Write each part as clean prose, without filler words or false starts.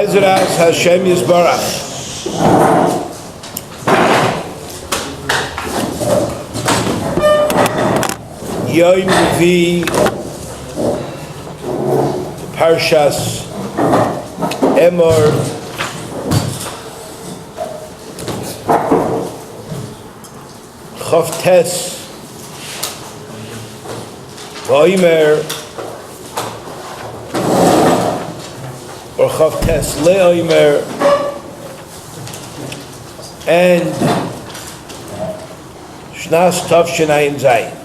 Ezras Hashem Yisbarach. Yom Revi Parshas Emor Chavtes V'Omer or Chavtes Le'Omer and Shnas Tavshin Ayin Zayin.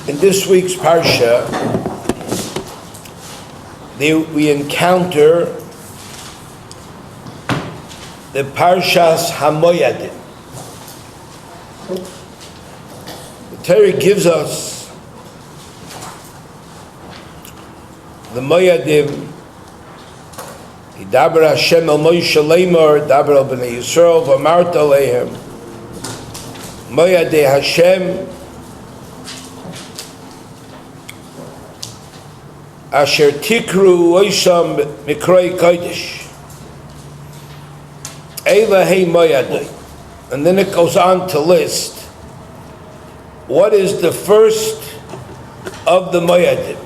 In this week's Parsha, we encounter the Parshas HaMoyadim. The Torah gives us the Moyadim. Hidaber Hashem el Moshe Lemor, Daber el Bnei Yisroel, v'amarta alehem, Moyadei Hashem, Asher tikru oisham mikroi Kodesh, Eila hei Moyadei. And then it goes on to list what is the first of the Moyadim.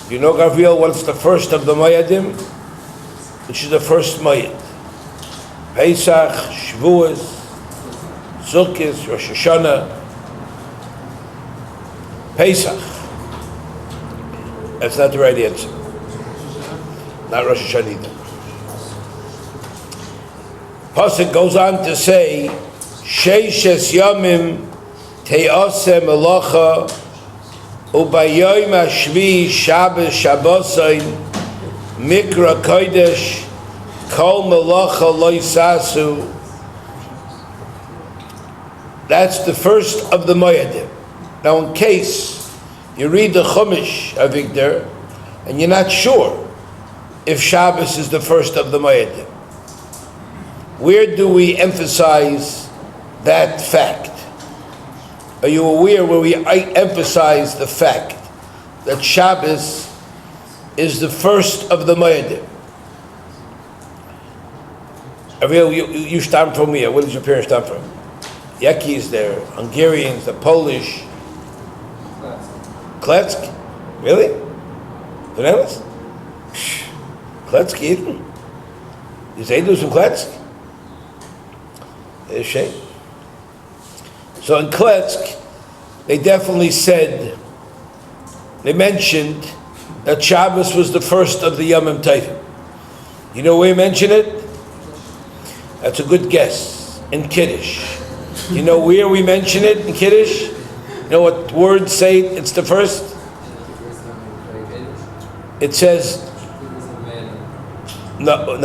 You know, Gabriel, what's the first of the Moyadim? Which is the first Moyad? Pesach, Shavuos, Sukkot, Rosh Hashanah. Pesach. That's not the right answer. Not Rosh Hashanah either. Pasuk goes on to say, Sheishes Yomim Te'aseh Melacha Ubayom Hashvi Shabbos Shabbosayin Mikra Kodesh Kol Melacha Lo Yisasu. That's the first of the Moyadim. Now, in case you read the Chumash, Avigdor, and you're not sure if Shabbos is the first of the Moyadim, where do we emphasize that fact? Are you aware where we emphasize the fact that Shabbos is the first of the Moyadim? Ariel, you stam from here. Where does your parents stam from? Yakis, they're Hungarians, the Polish. Kletsk? Really? Vanelis? Kletsk Eden? You say do some Kletsk? It's a shame. So in Kletsk, they definitely said, they mentioned that Shabbos was the first of the Yomim Tovim. You know where you mention it? That's a good guess. In Kiddush. You know where we mention it in Kiddush? You know what words say it's the first? It says, no.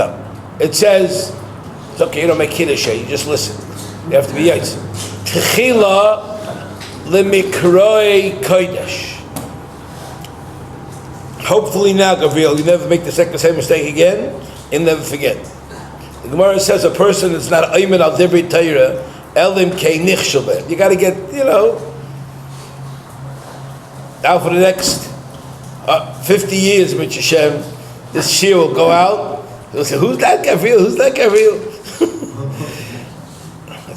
It says, it's okay, you don't make Kiddush here, you just listen. You have to be Yitz. Tchila lemikroi Kodesh. Hopefully now, Gabriel, you never make the same mistake again, you'll never forget. The Gemara says a person that's not Ayman al Dibri Torah, Elim Kei Nichshel. You got to get, now for the next 50 years, with Hashem, this shir will go out. He'll say, "Who's that Gabriel? Who's that Gabriel?"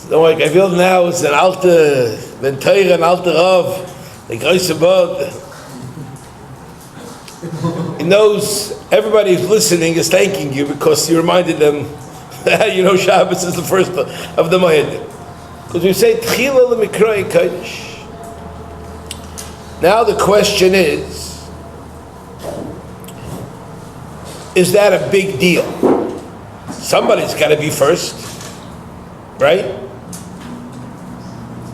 Don't worry, Gabriel now is an alter, ben Torah, an alter Rav, the Große Brog. He knows everybody who's listening is thanking you because you reminded them that Shabbos is the first of the Moyadim. Because we say Tchila l'mikroi Kodesh. Now the question is that a big deal? Somebody's got to be first, right?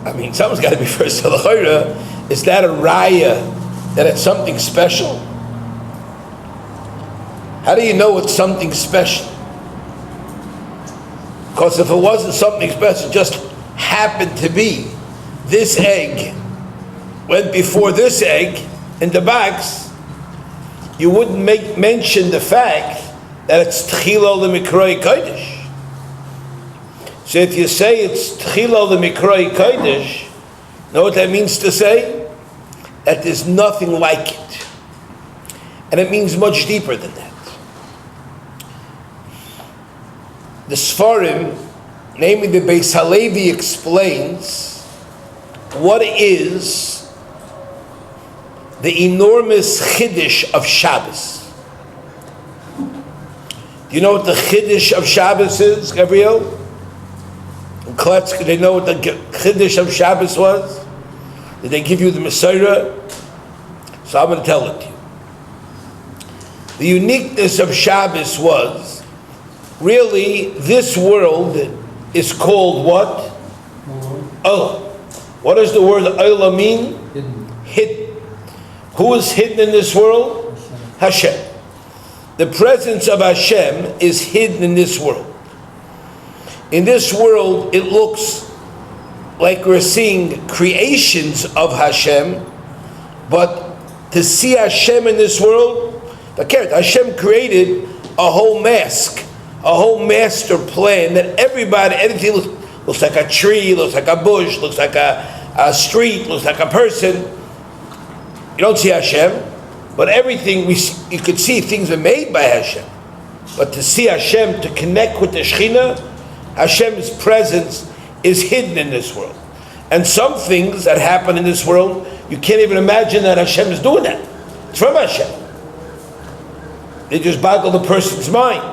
I mean, someone's got to be first. So the Chayra, is that a raya that it's something special? How do you know it's something special? Because if it wasn't something special, it just happened to be this egg went before this egg in the box, you wouldn't mention the fact that it's Tchila l'mikroi Kodesh. So if you say it's Tchila l'mikroi Kodesh, Know what that means to say? That there's nothing like it. And it means much deeper than that. The Sfarim, namely the Beis Halevi, explains what is the enormous Chiddush of Shabbos. Do you know what the Chiddush of Shabbos is, Gabriel? And Kletzk, do they know what the Chiddush of Shabbos was? Did they give you the Messiah? So I'm going to tell it to you. The uniqueness of Shabbos was, really, this world is called what? Olam. What does the word Olam mean? Hidden. Who is hidden in this world? Hashem. The presence of Hashem is hidden in this world. In this world, it looks like we're seeing creations of Hashem, but to see Hashem in this world, Hashem created a whole mask, a whole master plan that everybody, anything looks like a tree, looks like a bush, looks like a street, looks like a person. You don't see Hashem, but everything you could see things are made by Hashem. But to see Hashem, to connect with the Shekhinah, Hashem's presence is hidden in this world. And some things that happen in this world, you can't even imagine that Hashem is doing that. It's from Hashem. They just boggle the person's mind.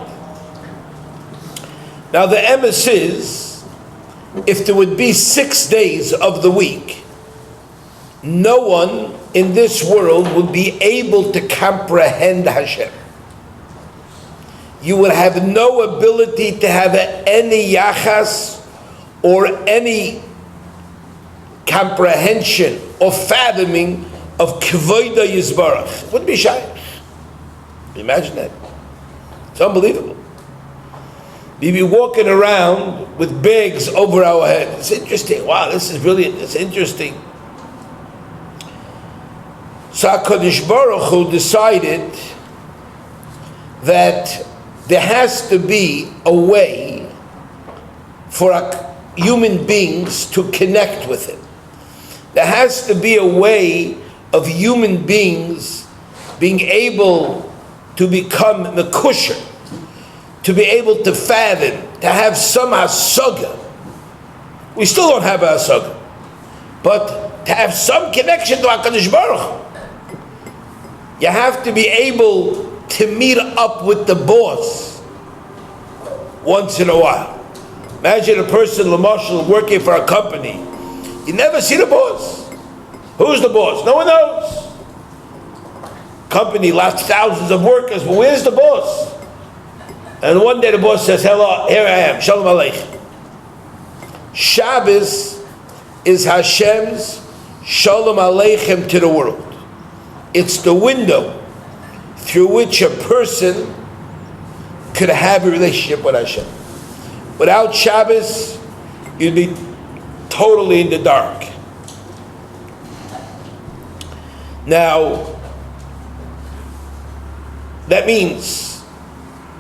Now the emes is, if there would be 6 days of the week, no one in this world would be able to comprehend Hashem. You would have no ability to have any yachas or any comprehension or fathoming of Kvoida Yisbarach. It wouldn't be shy. Imagine that. It's unbelievable. We'd be walking around with bags over our head. It's interesting. Wow, this is brilliant. It's interesting. So HaKadosh Baruch Hu decided that there has to be a way for human beings to connect with Him. There has to be a way of human beings being able to become mekusher, to be able to fathom, to have some hasaga. We still don't have a hasaga, but to have some connection to HaKadosh Baruch Hu. You have to be able to meet up with the boss once in a while. Imagine a person, Lamashal, working for a company. You never see the boss. Who's the boss? No one knows. Company lost thousands of workers, but where's the boss? And one day the boss says, hello, here I am, Shalom Aleichem. Shabbos is Hashem's Shalom Aleichem to the world. It's the window through which a person could have a relationship with Hashem. Without Shabbos, you'd be totally in the dark. Now, that means,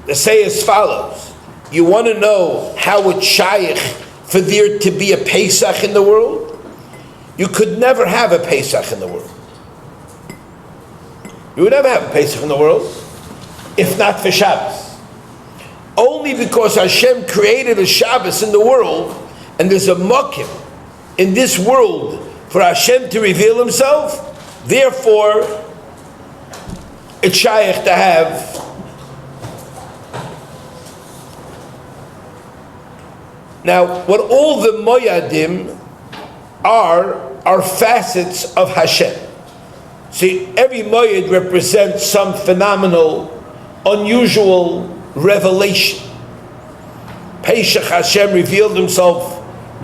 to say as follows, you want to know how it's shaykh for there to be a Pesach in the world? You could never have a Pesach in the world. You would never have a Pesach in the world if not for Shabbos. Only because Hashem created a Shabbos in the world, and there's a mokim in this world for Hashem to reveal Himself, therefore it's shaykh to have now what all the moyadim are facets of Hashem. See, every moyed represents some phenomenal, unusual revelation. Pesach Hashem revealed Himself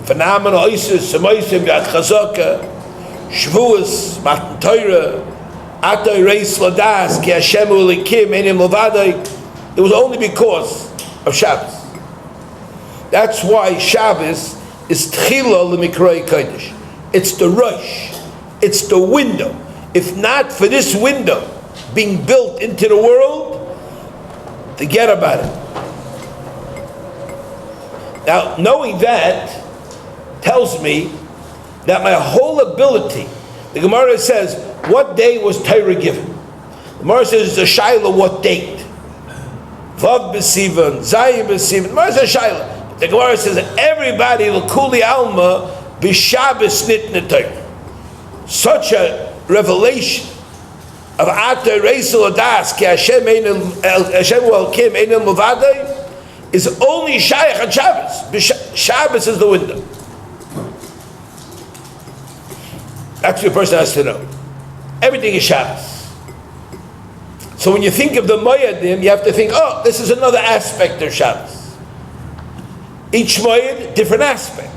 phenomenal. Isis, Semoisim, Yad Chazaka, Shavuos, Matan Torah, Atoy Reis Ladas, Ki Hashem Ulikim, Enim Levadai. It was only because of Shabbos. That's why Shabbos is Tchila L'Mikroi Kodesh. It's the rush. It's the window. If not for this window being built into the world, forget about it. Now, knowing that tells me that my whole whole ability. The Gemara says, what day was Torah given? The Gemara says it's a Shaila, what date? Vav b'Sivan, Zayin b'Sivan. The Gemara says Shaila. The Gemara says everybody l'kuli alma b'Shabbos nitna Torah. Such a revelation of Ata Reisel Adas ki Hashem Elkim Einel Muvadei is only Shaykh on Shabbos. Shabbos is the window. That's what a person has to know. Everything is Shabbos. So when you think of the Moedim, you have to think, oh, this is another aspect of Shabbos. Each Moed, different aspect.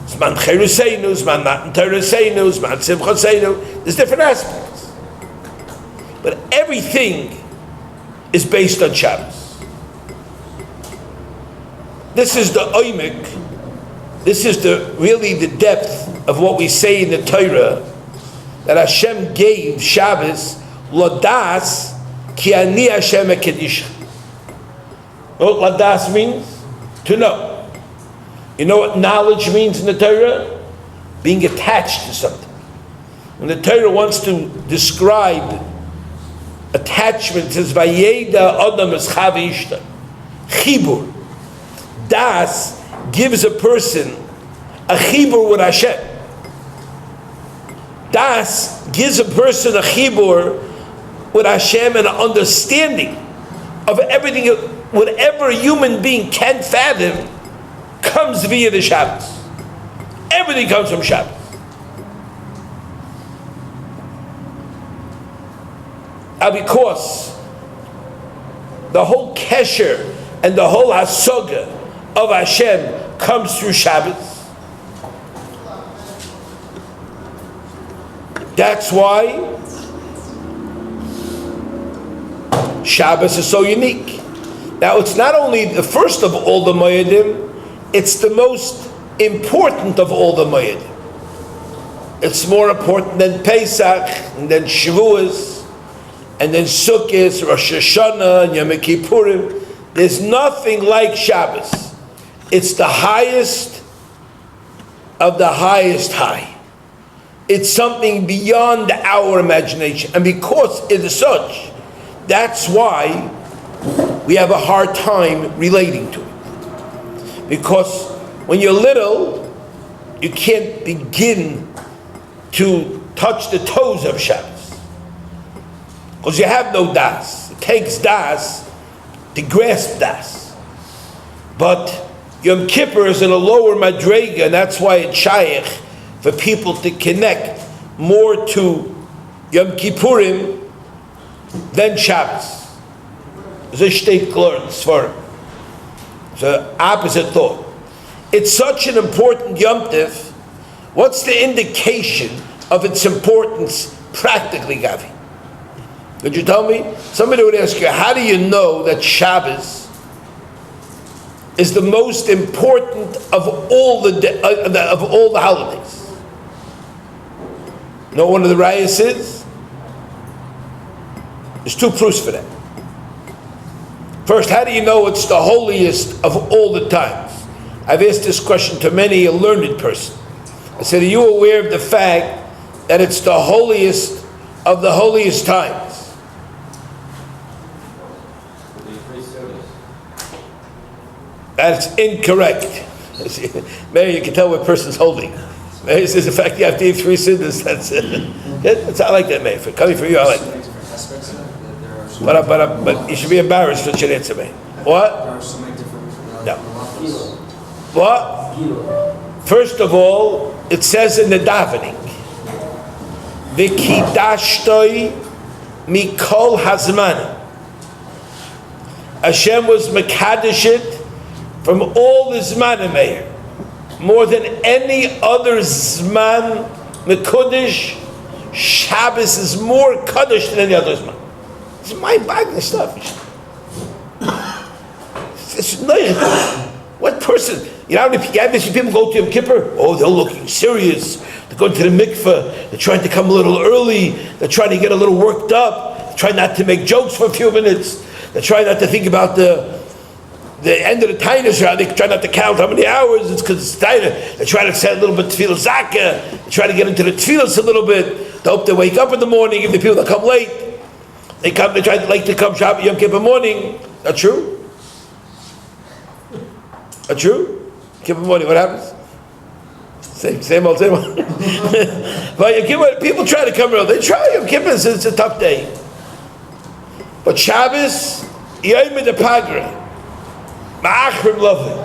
Zman Cheruseinu, Zman Matan Tereseinu, Zman Simchoseinu. There's different aspects. But everything is based on Shabbos. This is the oimik. This is really the depth of what we say in the Torah, that Hashem gave Shabbos Ladas ki ani Hashem HaKadosh. What Ladas means? To know. You know what knowledge means in the Torah? Being attached to something. When the Torah wants to describe attachment, it says Vayeda Adam es Chavi Ishta. Chibur. Das gives a person a chibur with Hashem. Das gives a person a chibur with Hashem and an understanding of everything, whatever a human being can fathom, comes via the Shabbos. Everything comes from Shabbos. And because the whole kesher and the whole hasoga of Hashem comes through Shabbos, that's why Shabbos is so unique. Now, it's not only the first of all the Moedim, it's the most important of all the Moedim. It's more important than Pesach, and then Shavuos, and then Sukkot, Rosh Hashanah, and Yom Kippurim. There's nothing like Shabbos. It's the highest of the highest high. It's something beyond our imagination. And because it is such, that's why we have a hard time relating to it. Because when you're little, you can't begin to touch the toes of Shabbos. Because you have no das. It takes das to grasp das. But Yom Kippur is in a lower madrega, and that's why it's shaykh for people to connect more to Yom Kippurim than Shabbos. It's a state clearance for him. It's an opposite thought. It's such an important Yom Tif. What's the indication of its importance practically, Gavi? Could you tell me? Somebody would ask you, how do you know that Shabbos is the most important of all the holidays? You know what one of the rayas is? There's two proofs for that. First, how do you know it's the holiest of all the times? I've asked this question to many a learned person. I said, are you aware of the fact that it's the holiest of the holiest times? That's incorrect. Maybe you can tell what person's holding. Maybe says the fact you have to eat 3 siddhas, that's it. Yeah, I like that, May. Coming from you, I like that. But you should be embarrassed for your answer, May. What? No. What? First of all, it says in the davening, V'kidashtoi mikol hazman. Hashem was mekadeshit from all the Zmanim Meir, more than any other Zman, Kodesh. Shabbos is more Kodesh than any other Zman. It's mind-boggling stuff. It's what person? You know how many people go to Yom Kippur? Oh, they're looking serious. They're going to the mikveh. They're trying to come a little early. They're trying to get a little worked up. They're trying not to make jokes for a few minutes. They're trying not to think about the the end of the Tainus, they try not to count how many hours. It's because it's Tainus. They try to say a little bit Tefillah Zakah. They try to get into the Tefillas a little bit. They hope they wake up in the morning. If the people that come late, they try to come Shabbat Yom Kippur morning. Not true? Not true? Kippur morning, what happens? Same old. But Yom Kippur, people try to come early. They try. Yom Kippur, it's a tough day. But Shabbos, Yom the Pagra, Ma'achrim lovely.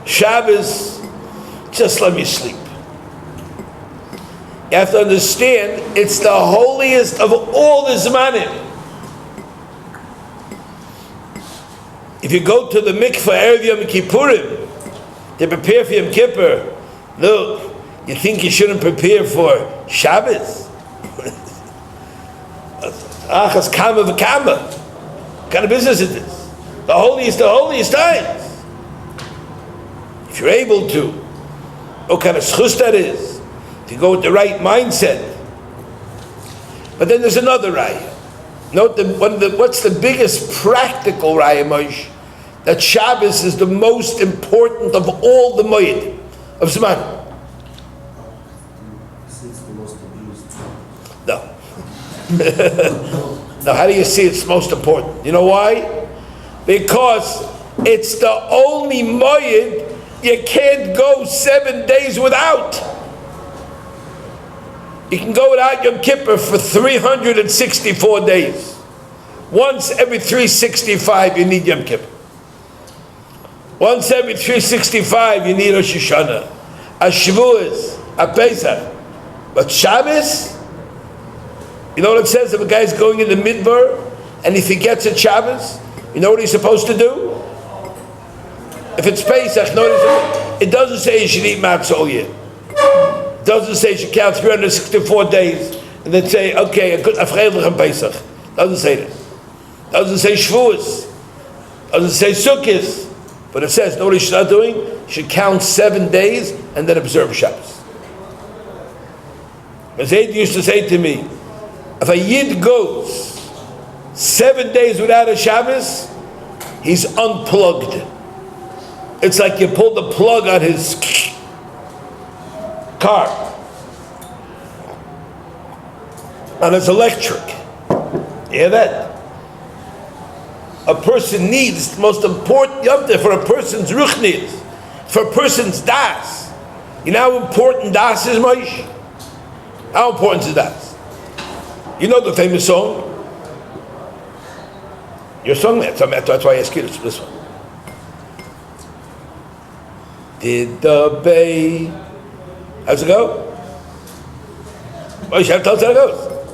Shabbos, just let me sleep. You have to understand, it's the holiest of all the Zmanim. If you go to the mikveh Erev Yom Kippurim to prepare for Yom Kippur, look, you think you shouldn't prepare for Shabbos? Achas kama v'kama. What kind of business is this? The holiest times. If you're able to, what kind of schus that is, to go with the right mindset. But then there's another raya. Note what's the biggest practical raya, Moshe? That Shabbos is the most important of all the moed of Zman. It's the most abused. No. Now, how do you see it's most important? You know why? Because it's the only moed you can't go 7 days without. You can go without Yom Kippur for 364 days. Once every 365 you need Yom Kippur. Once every 365 you need Rosh Hashanah, a Shavuos, a Pesach. But Shabbos, you know what it says if a guy's going in the Midbar and he forgets at Shabbos, you know what he's supposed to do? If it's Pesach, it doesn't say you should eat matzah all year. It doesn't say you should count 364 days and then say, okay, a good Afreilich Pesach. Doesn't say that. Doesn't say Shavuos. Doesn't say Sukkot. But it says, know what you should start doing? You should count 7 days and then observe Shabbos. Zayd used to say to me, if a Yid goes 7 days without a Shabbos, he's unplugged. It's like you pulled the plug on his car. And it's electric. You hear that? A person needs, the most important yomtiv for a person's ruch needs, for a person's das. You know how important das is, Moshe? How important is das? You know the famous song? Your song, that's why I ask you this one. Did the bay? How's it go? Moshe, tell us how it goes.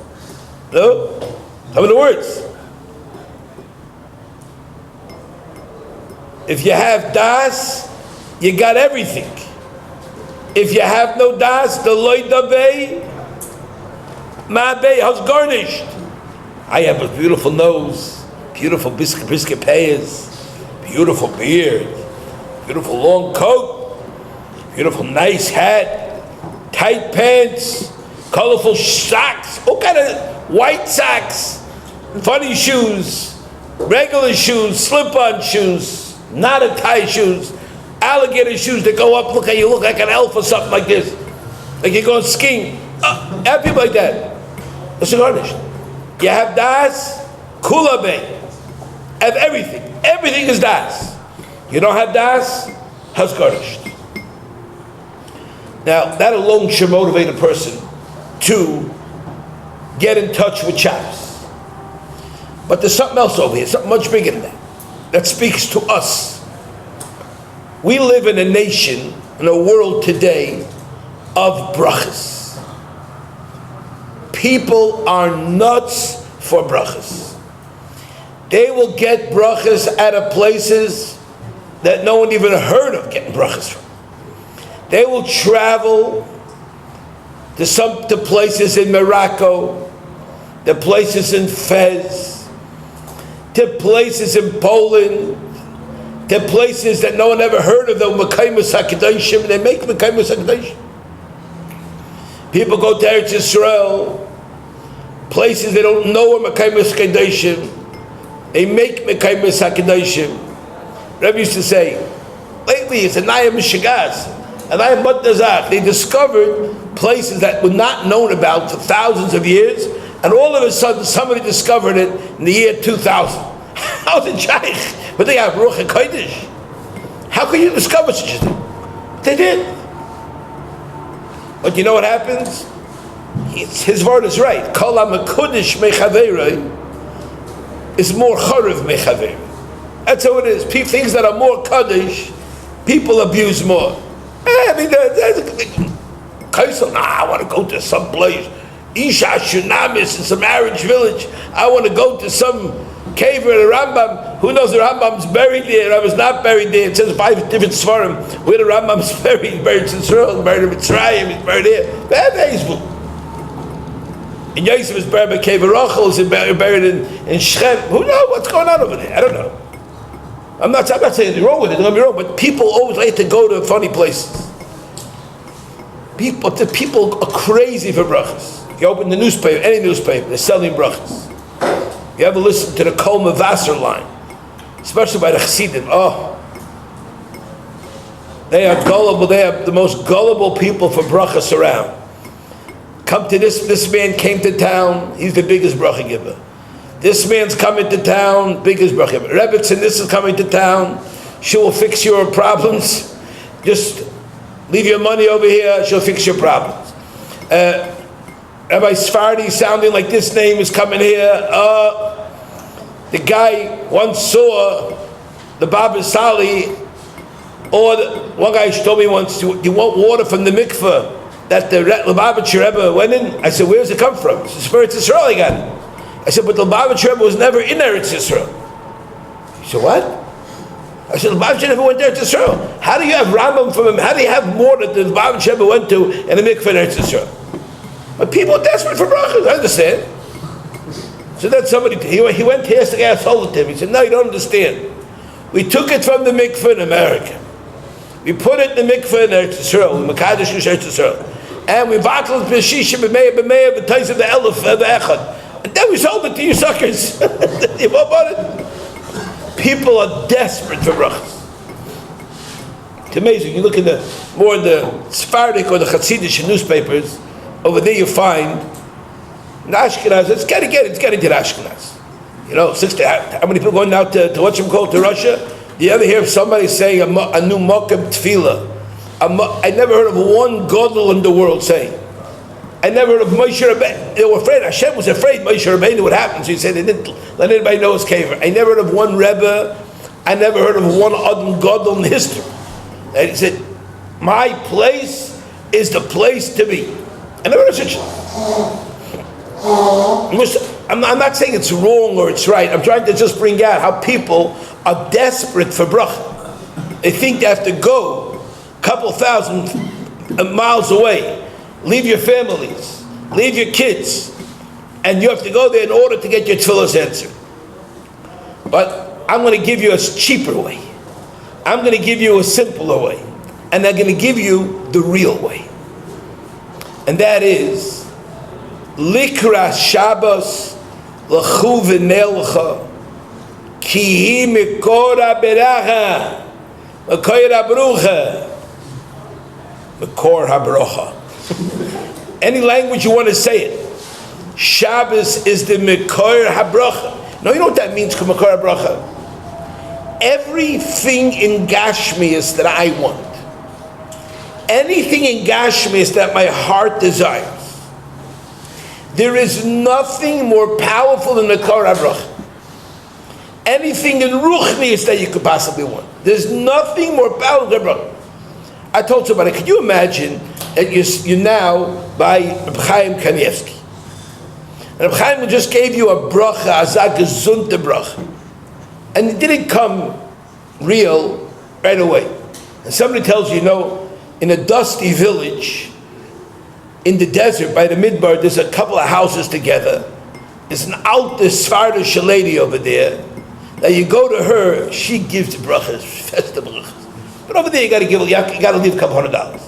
No? Tell me the words. If you have das, you got everything. If you have no das, the loida bay, ma bay, how's garnished? I have a beautiful nose, beautiful brisket payas, beautiful beard, beautiful long coat, beautiful nice hat, tight pants, colorful socks, all kind of white socks, funny shoes, regular shoes, slip-on shoes, not a tie shoes, alligator shoes that go up, look like an elf or something like this. Like you're going skiing. Have people like that. That's garnished. You have das, kula bay. Have everything. Everything is das. You don't have das, how's garnished? Now, that alone should motivate a person to get in touch with Shabbos. But there's something else over here, something much bigger than that speaks to us. We live in a nation, in a world today of brachas. People are nuts for brachas. They will get brachas out of places that no one even heard of getting brachas from. They will travel to places in Morocco, to places in Fez, to places in Poland, to places that no one ever heard of, the Mekaymus HaKadoshim, they make Mekaymus HaKadoshim. People go to Eretz Yisroel, places they don't know are Mekaymus HaKadoshim, they make Mekaymus HaKadoshim. Rebbe used to say, lately it's a Naya Mishigas, and I am Mutazach. They discovered places that were not known about for thousands of years, and all of a sudden somebody discovered it in the year 2000. How's it shaykh? But they have Ruach HaKodesh. How can you discover such a thing? They did. But you know what happens? His word is right. Kol HaMekudesh mechaverei is more HaRav mechaverei. That's how it is. Things that are more Kodesh, people abuse more. I mean, I want to go to some place. Isha Shunamis, it's a marriage village. I want to go to some cave where the Rambam, who knows the Rambam's buried there, Rambam's not buried there. It says 5 different Svarim where the Rambam's buried. He's buried in Yisroel, he's buried in Mitzrayim, he's buried there. And Yosef is buried by Cave Rachel, is buried in Shechem. Who knows what's going on over there? I don't know. I'm not saying anything wrong with it, don't get me wrong, but people always like to go to funny places. People are crazy for brachas. You open the newspaper, any newspaper, they're selling brachas. You ever listen to the Kol Mevasser line, especially by the Chassidim? Oh, they are gullible. They are the most gullible people for brachas around. Come to this man came to town. He's the biggest bracha giver. This man's coming to town, biggest bracha giver. Rebbitzin, this is coming to town. She will fix your problems. Just leave your money over here. She'll fix your problems. Rabbi Sfardi sounding like this name is coming here. The guy once saw the Baba Sali, or one guy told me once, you want water from the mikveh that the Lubavitcher Rebbe went in? I said, where does it come from? He said, Eretz Yisrael, I got it. I said, but the Lubavitcher Rebbe was never in Eretz Yisrael. He said, what? I said, the Lubavitcher never went to Eretz Yisrael. How do you have Rambam from him? How do you have more that the Lubavitcher Rebbe went to in the mikveh in Eretz Yisrael? But people are desperate for brachas, I understand. So that's somebody, he went to ask the guy, told it to him. He said, no, you don't understand. We took it from the mikveh in America. We put it in the mikveh in Eretz Yisrael, in Mekadosh Eretz Yisrael. And we bottled b'shisha b'meya b'tais of the elef echad. And then we sold it to you suckers. You know about it? People are desperate for brachas. It's amazing. You look in the Sephardic or the Hasidic newspapers, over there you find in Ashkenaz, it's getting to Ashkenaz. You know, how many people going now to what you call to Russia? Do you ever hear of somebody saying a new Mokem Tefillah? I never heard of one Gadol in the world saying. I never heard of Moshe Rabbeinu. They were afraid. Hashem was afraid Moshe Rabbeinu would happen. So he said they didn't let anybody know his caver. I never heard of one Rebbe. I never heard of one Adam Gadol in history. And he said, my place is the place to be. I never heard of such. I'm not saying it's wrong or it's right. I'm trying to just bring out how people are desperate for bracha. They think they have to go a couple thousand miles away, leave your families, leave your kids, and you have to go there in order to get your tefillahs answered. But I'm going to give you a cheaper way. I'm going to give you a simpler way. And I'm going to give you the real way. And that is Likras Shabbos L'chu v'nelcha Ki hi mikor ha-beracha Mikor ha-brucha Mikor ha-brocha. Any language you want to say it. Shabbos is the Mikor ha-brocha. No, you know what that means, Mikor ha-brocha? Everything in Gashmias that I want, anything in Gashmias that my heart desires, there is nothing more powerful than the Mikor ha-brocha. Anything in Ruchnias that you could possibly want, there's nothing more powerful than the Broch. I told somebody, could you imagine that you're now by Reb Chaim Kanievsky, and Reb Chaim just gave you a bracha, a gezunte bracha, and it didn't come real right away. And somebody tells you, in a dusty village in the desert by the Midbar, there's a couple of houses together. There's an alte Svardish lady over there. Now you go to her, she gives the brachas, festive brachas. But over there you got to leave a couple $100.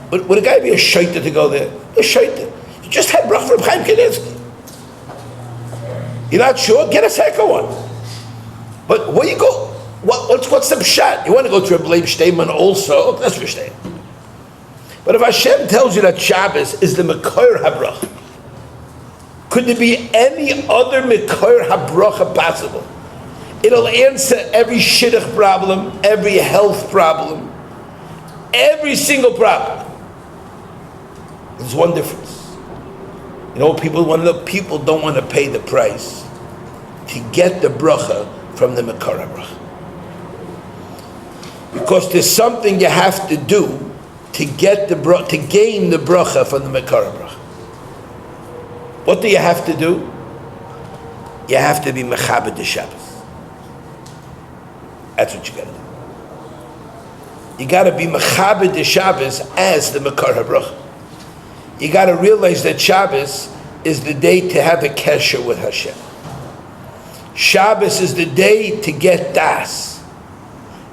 But would a guy be a SHLITA to go there? A SHLITA. You just had bracha from Chaim Kanievsky. You're not sure? Get a second one. But where you go? What's the pshat? You want to go to a blame statement also? That's for staying. But if Hashem tells you that Shabbos is the Mekor HaBracha, could there be any other Mekor HaBracha possible? It'll answer every shidduch problem, every health problem, every single problem. There's one difference. You know what people want to do? People don't want to pay the price to get the bracha from the Mekor HaBracha. Because there's something you have to do to get to gain the bracha from the Mekor HaBracha. What do you have to do? You have to be mechabed the Shabbos. That's what you got to do. You got to be mechabed the Shabbos as the Mekor HaBracha. You got to realize that Shabbos is the day to have a kesher with Hashem. Shabbos is the day to get das.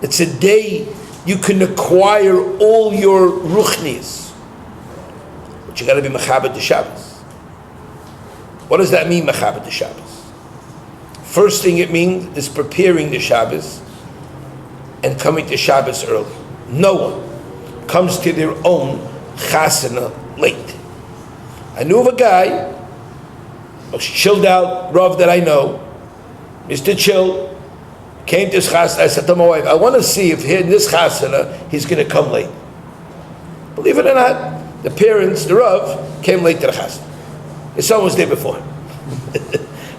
It's a day you can acquire all your ruchnis. But you got to be mechabed the Shabbos. What does that mean, mechabed the Shabbos? First thing it means is preparing the Shabbos and coming to Shabbos early. No one comes to their own chasana late. I knew of a guy, a chilled out Rav that I know, Mr. Chill, came to his chasana. I said to my wife, I want to see if here in this chasana he's going to come late. Believe it or not, the parents, the Rav, came late to the chasana. His son was there before him.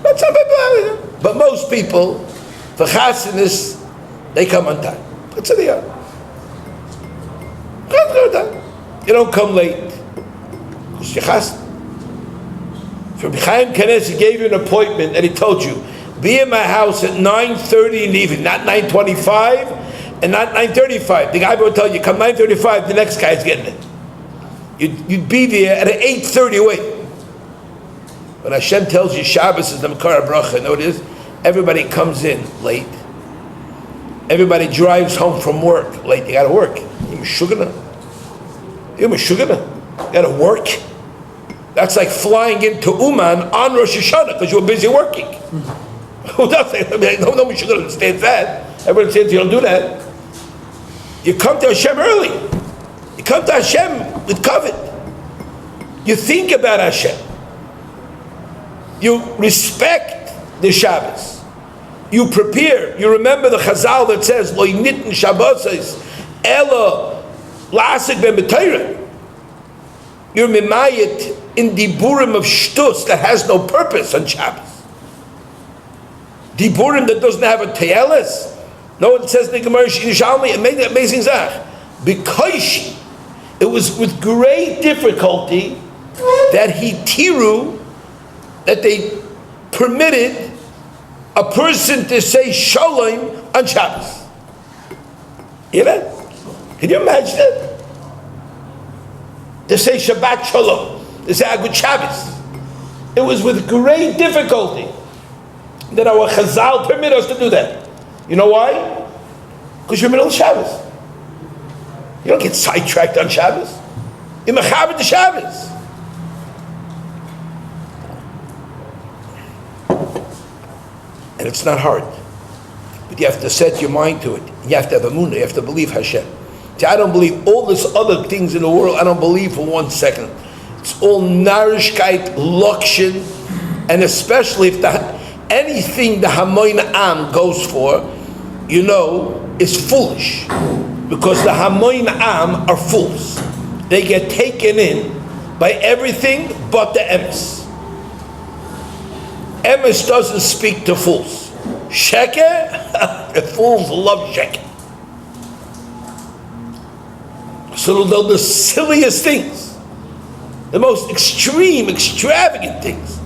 But most people, for chasanas, they come on time. That's how they are. You don't come late. Because you're chasana. From Chaim Kanesi gave you an appointment and he told you, be in my house at 9:30 in the evening, not 9:25 and not 9:35. The guy will tell you, come 9:35, the next guy's getting it. You'd be there at 8:30 wait. When Hashem tells you Shabbos is the Mekor HaBracha, you know what it is? Everybody comes in late. Everybody drives home from work late. You got to work. You got to work. That's like flying into Uman on Rosh Hashanah because you were busy working. Who does that? No Meshugana understands that. Everyone understands you don't do that. You come to Hashem early. You come to Hashem with kavod. You think about Hashem. You respect the Shabbos. You prepare. You remember the Chazal that says, Lo yinitn Shabbos ela la'asik ben b'Torah. You're mimayit in diburim of shtus that has no purpose on Shabbos. Diburim that doesn't have a te'eles. No, it says in the Gemara Yerushalmi, amazing zach. Because it was with great difficulty that they permitted a person to say shalom on Shabbos. You know? Can you imagine that? To say Shabbat Shalom, to say Agud Shabbos. It was with great difficulty that our Chazal permit us to do that. You know why? Because you're in the middle of Shabbos. You don't get sidetracked on Shabbos. You're mechabed the Shabbos. And it's not hard. But you have to set your mind to it. You have to have emunah. You have to believe Hashem. See, I don't believe all this other things in the world. I don't believe for 1 second. It's all narishkeit, lokshin, and especially if anything the Hamoin Am goes for, you know, is foolish. Because the Hamoin Am are fools. They get taken in by everything but the emes. Emes doesn't speak to fools. Sheker, the fools love sheker. So they'll do the silliest things, the most extreme, extravagant things,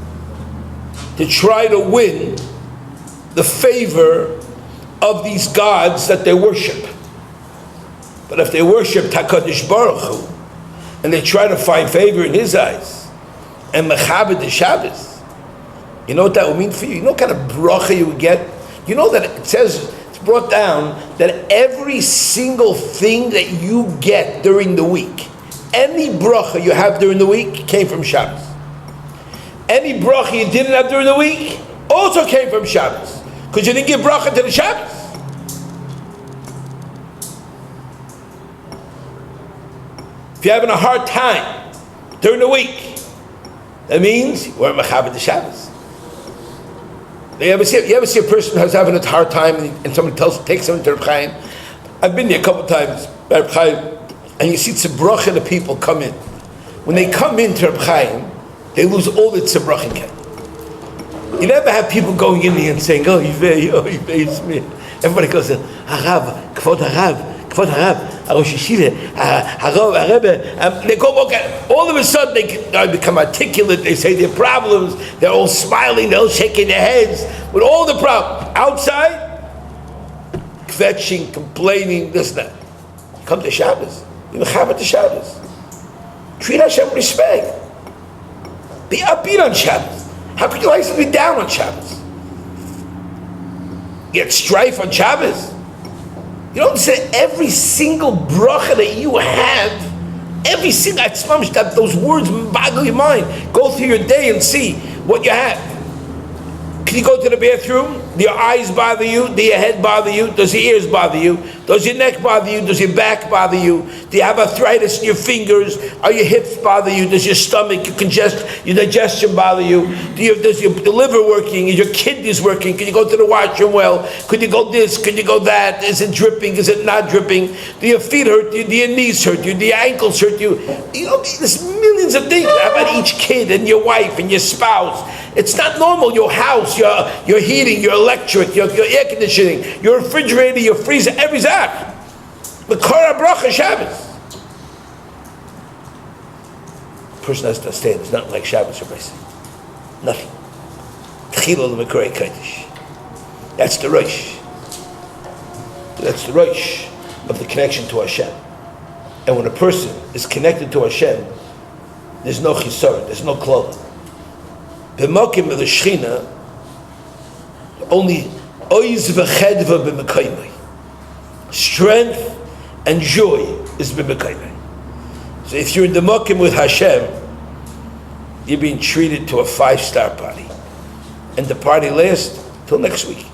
to try to win the favor of these gods that they worship. But if they worship HaKadosh Baruch Hu, and they try to find favor in His eyes, and mechabed the Shabbos, you know what that would mean for you? You know what kind of bracha you would get? You know that it says, it's brought down, that every single thing that you get during the week, any bracha you have during the week came from Shabbos. Any bracha you didn't have during the week also came from Shabbos. Because you didn't give bracha to the Shabbos. If you're having a hard time during the week, that means you weren't Mechabed the Shabbos. You ever see a person who's having a hard time and somebody takes him to Reb Chaim? I've been there a couple of times, Reb Chaim, and you see tzibroch the people come in. When they come into Reb Chaim, they lose all the tzibroch. You never have people going in there and saying, oh, it's me. Everybody goes, HaRav, Kvod HaRav, Rosh Yeshiva, HaRav, they go, okay. All of a sudden they become articulate, they say their problems, they're all smiling, they're all shaking their heads, with all the problems. Outside, kvetching, complaining, this, that. Come to Shabbos, you Mechabed to Shabbos. Treat Hashem with respect. Be upbeat on Shabbos. How could you like to be down on Shabbos? Get strife on Shabbos? You don't say every single bracha that you have, every single, that those words boggle your mind. Go through your day and see what you have. Can you go to the bathroom? Do your eyes bother you? Do your head bother you? Does your ears bother you? Does your neck bother you? Does your back bother you? Do you have arthritis in your fingers? Are your hips bother you? Does your stomach, your digestion bother you? Does your liver working? Is your kidneys working? Can you go to the washroom well? Could you go this? Could you go that? Is it dripping? Is it not dripping? Do your feet hurt you? Do your knees hurt you? Do your ankles hurt you? You know, there's millions of things about each kid and your wife and your spouse. It's not normal. Your house, your heating, your electric, your air conditioning, your refrigerator, your freezer, every zak. The Korah Bracha Shabbos. The person has to understand it's not like Shabbos or Bryce. Nothing. Tchilo l'mekorei Kodesh. That's the Rosh. That's the Rosh of the connection to Hashem. And when a person is connected to Hashem, there's no chisar, there's no klal. B'mokim of the Shechina, only oiz v'chedva b'mekaymai. Strength and joy is b'mekaymai. So if you're in the mokim with Hashem, you're being treated to a 5-star party. And the party lasts till next week.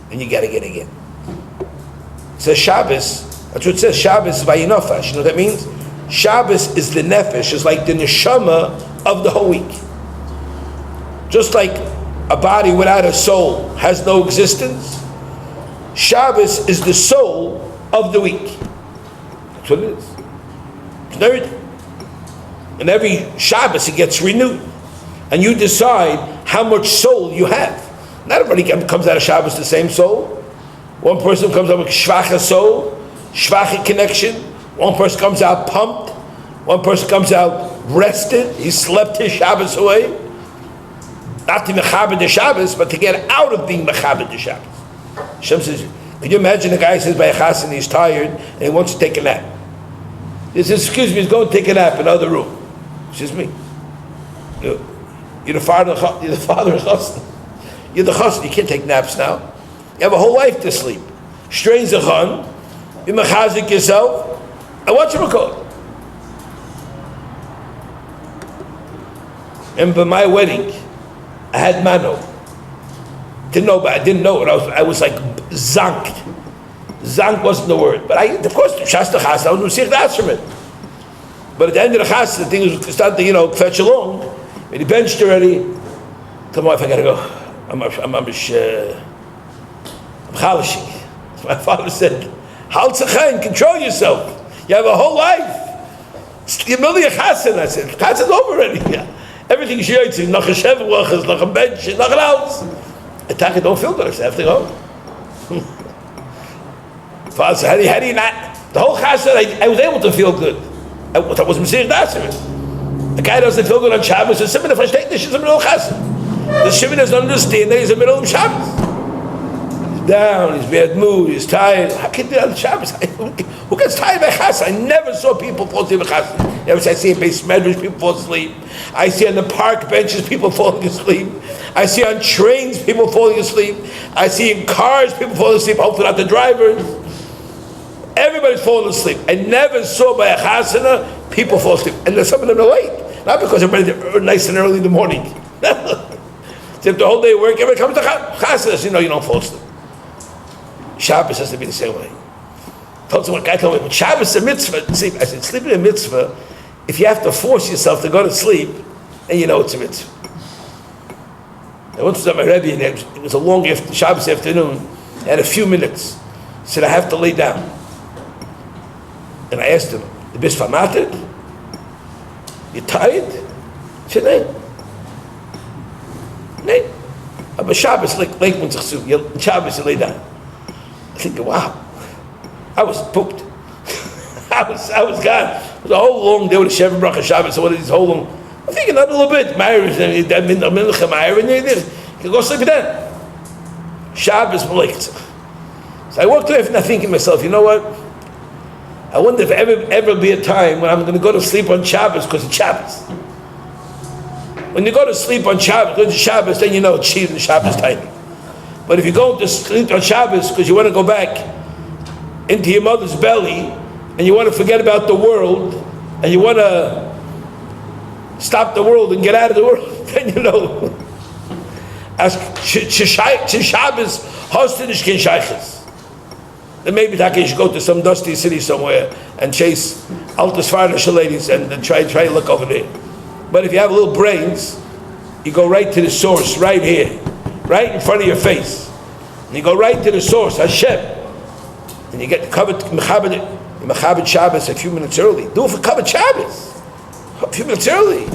And you gotta get again. It says Shabbos, that's what it says, Shabbos is vayinofash. You know what that means? Shabbos is the nefesh, is like the neshama of the whole week. Just like a body without a soul has no existence, Shabbos is the soul of the week. That's what it is. It's nerd. And every Shabbos it gets renewed. And you decide how much soul you have. Not everybody comes out of Shabbos the same soul. One person comes out with shvacha soul, shvacha connection. One person comes out pumped. One person comes out rested. He slept his Shabbos away. Not to Mechabed the Shabbos, but to get out of being Mechabed the Shabbos. Hashem says, could you imagine a guy says by a chassan he's tired and he wants to take a nap? He says, excuse me, he's going to take a nap in another room. He says, me. You're the father of chassan. You're the chassan, you can't take naps now. You have a whole life to sleep. Strain zachan, you mechazik yourself, and watch him call. And by my wedding, I had mano. Didn't know, but I didn't know it. I was like zanked. Zank wasn't the word, but of course, Shasta Chas, I was Masich Dasherman. But at the end of the Chas, the thing was starting to, fetch along. And he benched already. Told my wife, I gotta go. I'm chalishing. So my father said, Hal Tzachain, control yourself. You have a whole life. You're merely a Chassan. I said, Chassan's over already. Yeah. Everything is yoitzing, noch a shev wachas, noch a bench, noch an else. I don't feel good, I have to go. Father said, how do you not? The whole chassid, I was able to feel good. I was Messiah Dasher. The guy doesn't feel good on Shabbos, so Simon, if I take this, he's in the middle of chassid. The Shimon doesn't understand that he's in the middle of Shabbos. He's down, he's bad mood, he's tired. How can you do on Shabbos? Who gets tired by chassid? I never saw people fall asleep by chassid. I see in base medrash people fall asleep. I see on the park benches people falling asleep. I see on trains people falling asleep. I see in cars people falling asleep, hopefully not the drivers. Everybody's falling asleep. I never saw by a chasana people fall asleep. And some of them are late. Not because they're nice and early in the morning. So if the whole day work, everybody comes to chasana, you don't fall asleep. Shabbos has to be the same way. a guy told me, when Shabbos is a mitzvah, sleep. I said, sleeping a mitzvah, if you have to force yourself to go to sleep, then you know it's a mitzvah. I once was at my Rebbe, and it was a long Shabbos afternoon. I had a few minutes. He said, I have to lay down. And I asked him, "The bist vermatet? You tired?" He said, "No." No. But Shabbos, like when Shabbos, you lay down. I think, wow, I was pooped. I was gone. It was a whole long day with a Sheva Bracha Shabbos. So what is this whole long? I'm thinking not a little bit. You can go sleep then. Shabbos Malekitz. So I walked away from that thinking to myself, you know what? I wonder if ever be a time when I'm going to go to sleep on Shabbos because it's Shabbos. When you go to sleep on Shabbos, because it's Shabbos, then you know it's Shiv and Shabbos timing. But if you go to sleep on Shabbos because you want to go back into your mother's belly and you want to forget about the world and you want to stop the world and get out of the world, then you know. As Shabbos hosted Ishkin Shaykhis. Then maybe you should go to some dusty city somewhere and chase Altus Farnish ladies and try to look over there. But if you have little brains, you go right to the source, right here, right in front of your face. And you go right to the source, Hashem. And you get covered Mechabed Shabbos a few minutes early. Do it for covered Shabbos. A few minutes early.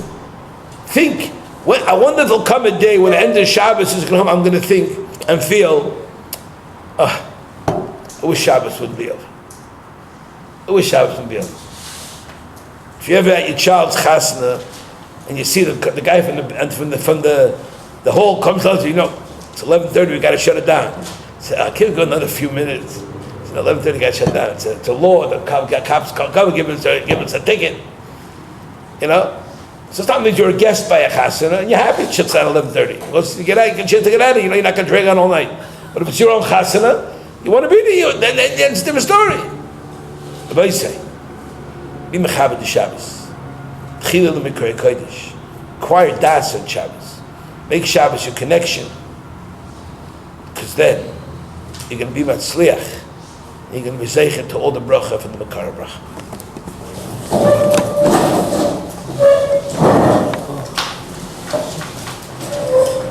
Think, I wonder if there'll come a day when the end of Shabbos is going to come, I'm going to think and feel, I wish Shabbos would be over. I wish Shabbos would be over. If you're ever at your child's chasna and you see the guy from the hall comes out, you know, it's 11:30, we got to shut it down. Say, I can't go another few minutes. It's 11:30, got to shut down. It's a law. The cops come and give us a ticket. You know? So it's not means you're a guest by a chasana and you're happy it shuts down at 11:30. Because you get out, you get a chance to get out of it, you know, you're not going to drag on all night. But if it's your own chasana, you want to be there, then it's a different story. What do you say? Be mechabed the Shabbos. Chilul l'mikrei Kodesh. Acquire das on Shabbos. Make Shabbos your connection. Because then you're going to be matzliach. You're going to be zeichen to all the bracha from the Makara bracha.